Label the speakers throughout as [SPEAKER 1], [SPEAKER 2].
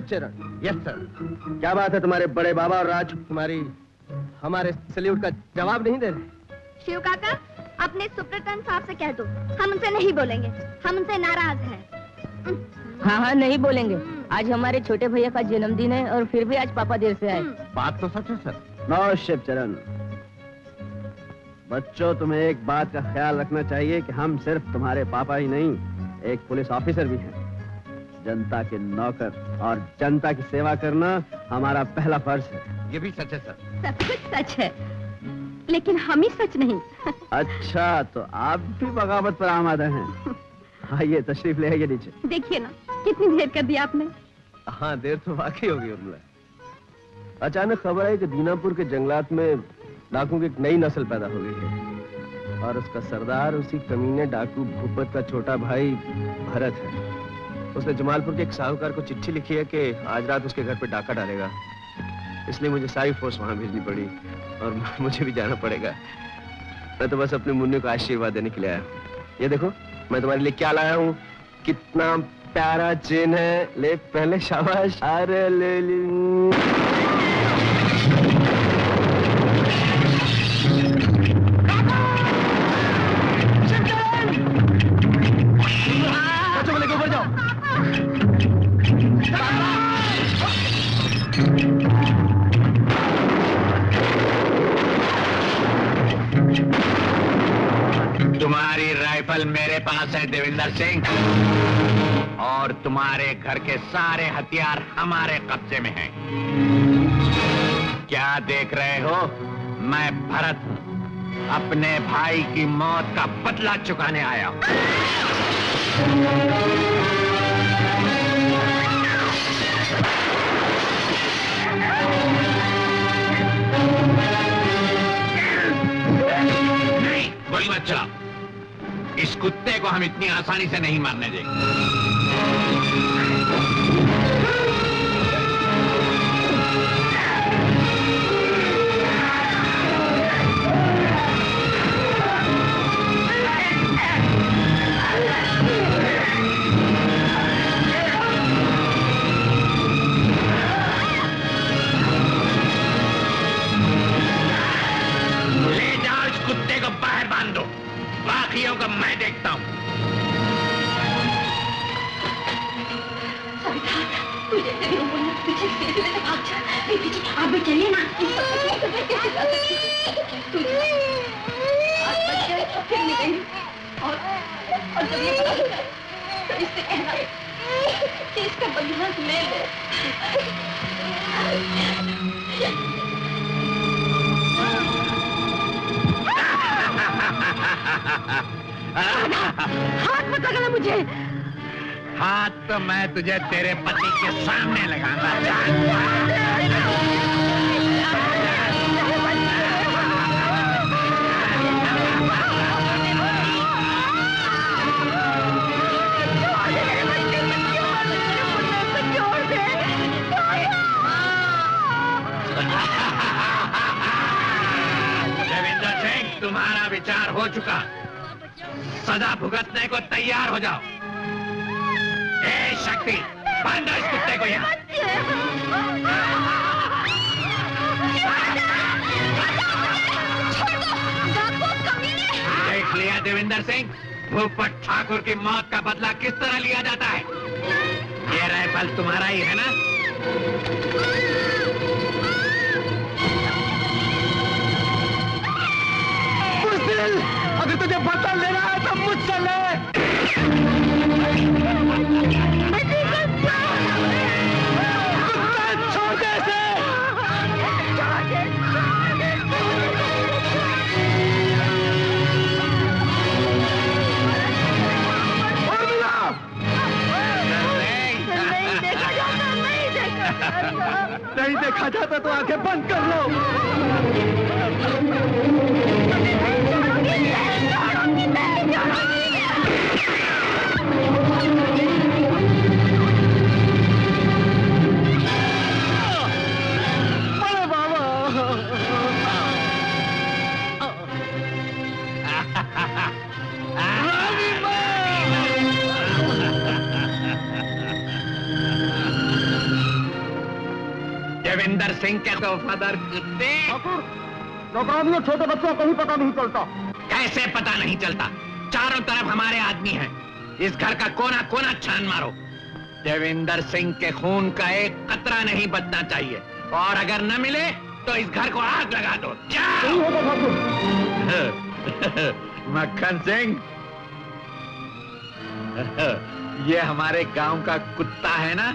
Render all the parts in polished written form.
[SPEAKER 1] Shivcharan.
[SPEAKER 2] Yes sir. क्या बात है तुम्हारे बड़े बाबा और राज
[SPEAKER 1] हमारे सैल्यूट का जवाब नहीं दे रहे?
[SPEAKER 3] शिव काका, अपने सुप्रिटेंडेंट साहब से कह दो, हम उनसे नहीं बोलेंगे, हम उनसे नाराज हैं।
[SPEAKER 4] हाँ हाँ, नहीं बोलेंगे। आज हमारे छोटे भैया का जन्मदिन है और फिर भी आज पापा देर से आए।
[SPEAKER 2] बात तो सच है सर। नो शिवचरण, बच्चों तुम्हें एक बात का ख्याल रखना चाहिए कि हम सिर्फ तुम्हारे पापा ही नहीं, एक पुलिस ऑफिसर भी हैं। जनता के नौकर और जनता की सेवा करना हमारा पहला फर्ज है।
[SPEAKER 5] ये भी सच है सर।
[SPEAKER 3] सब कुछ सच है, लेकिन हम ही सच नहीं।
[SPEAKER 2] अच्छा, तो आप भी बगावत पर आमादा हैं। आइए तशरीफ ले आइए नीचे।
[SPEAKER 3] देखिए ना, कितनी देर कर दी आपने।
[SPEAKER 1] हाँ, देर तो वाकई होगी उर्मिला। अचानक खबर आई कि दीनापुर के जंगलात में डाकुओं की एक नई नस्ल पैदा हो गई है और उसका सरदार उसी कमीने डाकू भूपत का छोटा भाई भरत है। उसने जमालपुर के एक साहूकार को चिट्ठी लिखी है कि आज रात उसके घर पे डाका डालेगा, इसलिए मुझे सारी फोर्स वहां भेजनी पड़ी और मुझे भी जाना पड़ेगा। मैं तो बस अपने मुन्ने को आशीर्वाद देने के लिए आया। ये देखो, मैं तुम्हारे लिए क्या लाया हूँ। कितना प्यारा चेन है। ले पहले, शाबाश। अरे ले ली।
[SPEAKER 5] तुम्हारी राइफल मेरे पास है देविंदर सिंह, और तुम्हारे घर के सारे हथियार हमारे कब्जे में हैं। क्या देख रहे हो? मैं भरत हूं, अपने भाई की मौत का बदला चुकाने आया हूं। नहीं, गोली मत चलाओ। इस कुत्ते को हम इतनी आसानी से नहीं मारने देंगे। ले जाओ इस कुत्ते को बाहर बांध दो, बाकियों को मैं देखता हूं।
[SPEAKER 3] आप भी चलिए ना। फिर मिलेंगे और जब ये तो इससे कहना कि इसका बदला ले ले। हाथ मत लगाना मुझे।
[SPEAKER 5] हाथ तो मैं तुझे तेरे पति के सामने लगाऊंगा। देविंदर सिंह, तुम्हारा विचार हो चुका, सजा भुगतने को तैयार हो जाओ। ए शक्ति, बांधो इस कुत्ते को यहाँ। देख लिया देविंदर सिंह, भूपत ठाकुर की मौत का बदला किस तरह लिया जाता है। ये राइफल तुम्हारा ही है ना?
[SPEAKER 1] अगर तुझे बदला लेना है तो मुझसे ले। छोड़ दे इसे। नहीं देखा जाता तो आंखें बंद कर लो।
[SPEAKER 5] देविंदर सिंह के तो वफादार कुत्ते।
[SPEAKER 2] नौकरानियों छोटे बच्चों को ही पता नहीं चलता।
[SPEAKER 5] कैसे पता नहीं चलता? चारों तरफ हमारे आदमी हैं। इस घर का कोना कोना छान मारो। देविंदर सिंह के खून का एक कतरा नहीं बचना चाहिए, और अगर न मिले तो इस घर को आग लगा दो। जाओ। मक्खन सिंह, ये हमारे गांव का कुत्ता है ना?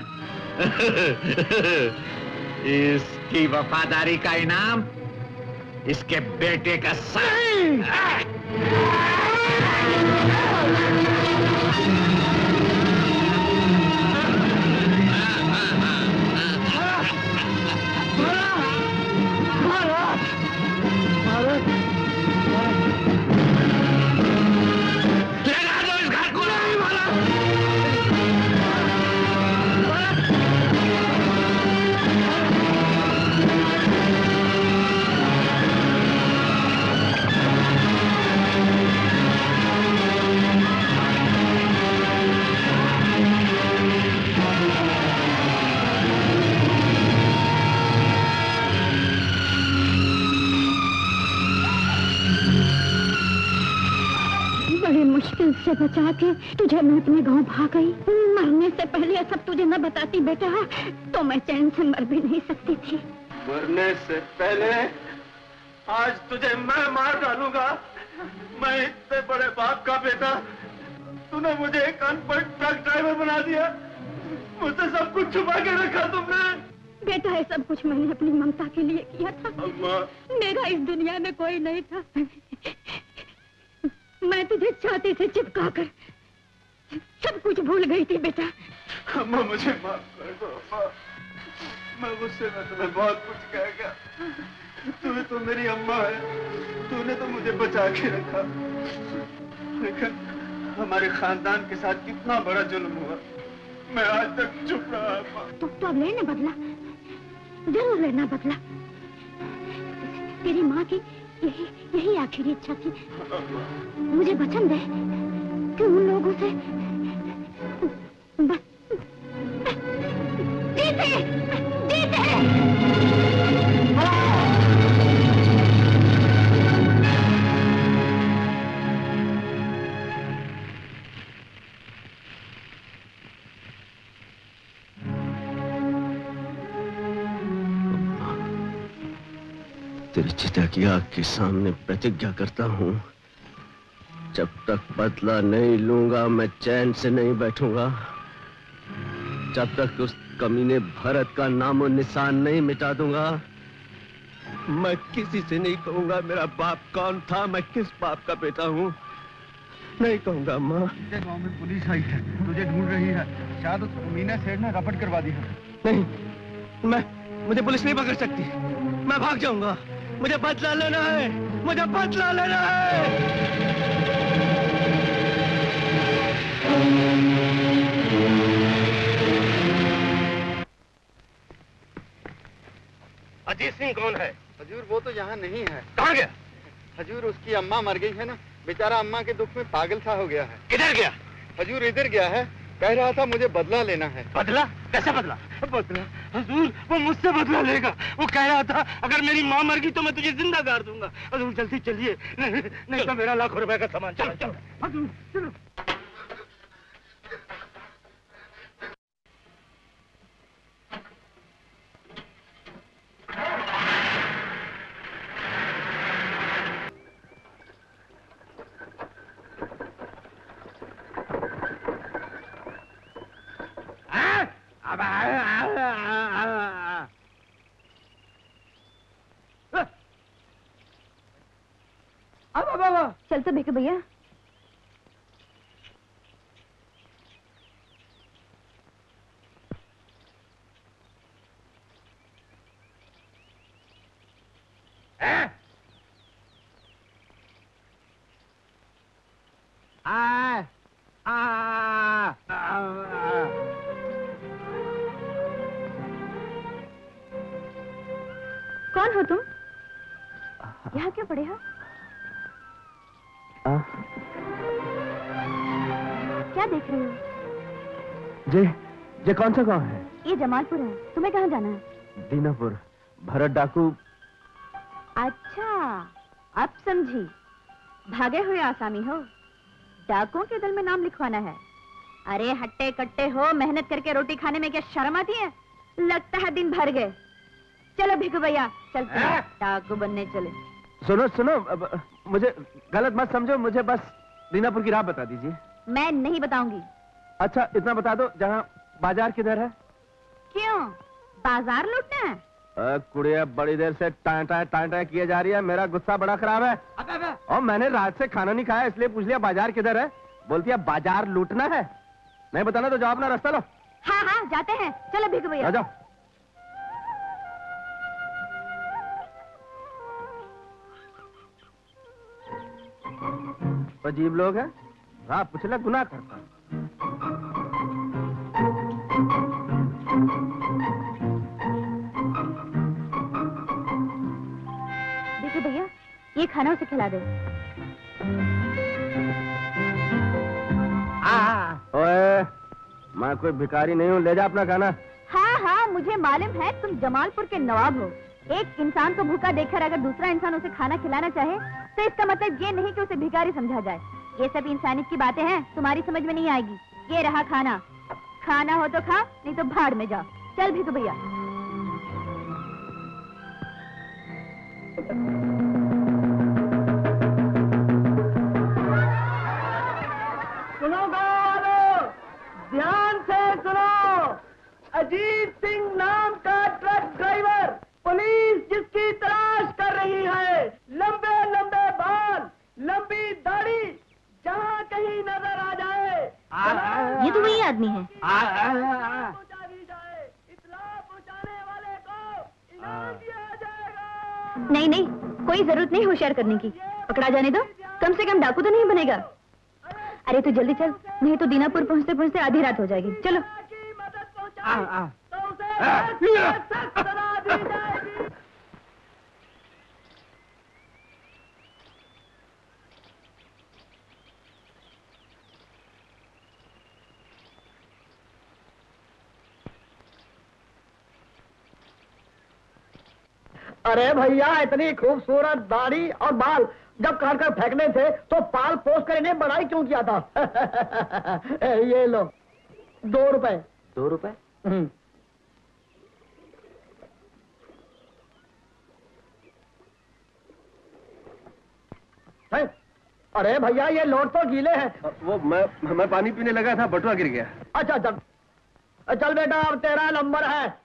[SPEAKER 5] इसकी वफादारी का इनाम इसके बेटे का सर।
[SPEAKER 3] से बचा के तुझे मैं अपने गांव भाग गई। मरने से पहले ये सब तुझे न बताती बेटा तो मैं चैन से मर भी नहीं सकती थी।
[SPEAKER 1] मरने से पहले आज तुझे मैं मार डालूंगा। मैं इतने बड़े बाप का बेटा, तूने मुझे एक अनपढ़ ट्रक ड्राइवर बना दिया। मुझसे सब कुछ छुपा के रखा तुमने।
[SPEAKER 3] बेटा ये सब कुछ मैंने अपनी ममता के लिए किया था।
[SPEAKER 1] अम्मा,
[SPEAKER 3] मेरा इस दुनिया में कोई नहीं था। मैं तुझे छाती से चिपका कर सब कुछ भूल गई थी बेटा।
[SPEAKER 1] अम्मा मुझे माफ कर दो अम्मा। मैं गुस्से में तुम्हें बहुत कुछ कह गया। तुम्हें तो मेरी अम्मा है, तूने तो मुझे बचा के रखा। लेकिन हमारे खानदान के साथ कितना बड़ा जुल्म हुआ, मैं आज तक चुप रहा अम्मा।
[SPEAKER 3] तो अब लेना बदला, जरूर लेना बदला। तेरी माँ की यही आखिरी इच्छा थी। मुझे वचन दे कि उन लोगों से जीते जीते।
[SPEAKER 1] तेरी चिता की आग के सामने प्रतिज्ञा करता हूँ, जब तक बदला नहीं लूंगा मैं चैन से नहीं बैठूंगा। जब तक उस कमीने भरत का नामो निशान नहीं मिटा दूंगा। मैं किसी से नहीं कहूंगा मेरा बाप कौन था, मैं किस बाप का बेटा हूँ, नहीं कहूंगा। माँ,
[SPEAKER 2] गांव में पुलिस आई है, तुझे ढूंढ रही है। शायद उस कमीने सेठ ने रपट करवा दी है।
[SPEAKER 1] नहीं, मुझे पुलिस नहीं पकड़ सकती। मैं भाग जाऊंगा। मुझे बदला लेना है, मुझे बदला लेना है।
[SPEAKER 2] अजीत सिंह कौन है? हजूर वो तो यहाँ नहीं है। कहाँ गया? हजूर उसकी अम्मा मर गई है ना, बेचारा अम्मा के दुख में पागल सा हो गया है। किधर गया? हजूर इधर गया है, कह रहा था मुझे बदला लेना है। बदला? कैसा बदला? बदला हजूर वो मुझसे बदला लेगा। वो कह रहा था अगर मेरी माँ मर गई तो मैं तुझे जिंदा गाड़ दूंगा। हजूर जल्दी चलिए, नहीं तो मेरा लाखों रुपए का सामान। चलो चलो हजूर चलो।
[SPEAKER 3] चलते बेके भैया। कौन हो तुम? यहाँ क्यों पड़े हो? क्या देख रहे हो?
[SPEAKER 1] ये कौन सा गांव है?
[SPEAKER 3] ये जमालपुर है। तुम्हें कहाँ जाना है?
[SPEAKER 1] दीनापुर, भरत डाकू।
[SPEAKER 3] अच्छा, अब समझी। भागे हुए आसामी हो, डाकुओं के दल में नाम लिखवाना है। अरे हट्टे कट्टे हो, मेहनत करके रोटी खाने में क्या शर्म आती है? लगता है दिन भर गए। चलो भिखू भैया, चलते हैं, डाकू बनने चले।
[SPEAKER 1] सुनो सुनो, मुझे गलत मत समझो, मुझे बस दीनापुर की राह बता दीजिए।
[SPEAKER 3] मैं नहीं बताऊंगी।
[SPEAKER 1] अच्छा इतना बता दो, जहाँ बाजार किधर है?
[SPEAKER 3] क्यों, बाजार लूटना है?
[SPEAKER 1] कुड़िया बड़ी देर से टाँ किए जा रही है, मेरा गुस्सा बड़ा खराब है। और मैंने रात से खाना नहीं खाया, इसलिए पूछ लिया बाजार किधर है। बोलती है बाजार लूटना है। नहीं बताना तो जाओ अपना रास्ता लो।
[SPEAKER 3] हाँ हाँ जाते हैं, चलो भिखू भैया।
[SPEAKER 1] आ जाओ। अजीब लोग हैं, हाँ पुछला गुनाह करता।
[SPEAKER 3] भिखू भैया, ये खाना उसे खिला दे।
[SPEAKER 1] ओए, मैं कोई भिखारी नहीं हूँ, ले जा अपना खाना।
[SPEAKER 3] हाँ हाँ मुझे मालूम है, तुम जमालपुर के नवाब हो। एक इंसान को भूखा देखकर अगर दूसरा इंसान उसे खाना खिलाना चाहे तो इसका मतलब ये नहीं कि उसे भिखारी समझा जाए। ये सब इंसानियत की बातें हैं, तुम्हारी समझ में नहीं आएगी। ये रहा खाना, खाना हो तो खा, नहीं तो भाड़ में जाओ। चल भिखू भैया।
[SPEAKER 6] सुनो गाँव, ध्यान से सुनो। अजीत सिंह नाम का ट्रक ड्राइवर पुलिस जिसकी तलाश कर रही है। लंबे लंबे बाल, लंबी दाढ़ी, जहाँ कहीं नजर आ जाए
[SPEAKER 3] ये तो वही आदमी है।
[SPEAKER 6] पहुंचा दी जाए। इत्तला पहुंचाने वाले को इनाम दिया जाएगा।
[SPEAKER 3] नहीं नहीं, कोई जरूरत नहीं होशियार करने की। पकड़ा जाने दो, कम से कम डाकू तो नहीं बनेगा। अरे तू जल्दी चल, नहीं तो दीनापुर पहुंचते पहुंचते आधी रात हो जाएगी। चलो।
[SPEAKER 6] की मदद पहुंचाई तो उसे सख्त सजा दी जाएगी। अरे भैया, इतनी खूबसूरत दाढ़ी और बाल जब काट कर फेंकने थे तो पाल पोस कर इन्हें बड़ाई क्यों किया था? ये लो 2 रुपए।
[SPEAKER 1] 2 रुपए?
[SPEAKER 6] अरे भैया, ये लोट तो गीले हैं।
[SPEAKER 1] वो मैं पानी पीने लगा था, बटुआ गिर गया।
[SPEAKER 6] अच्छा चल बेटा, अब तेरा नंबर है।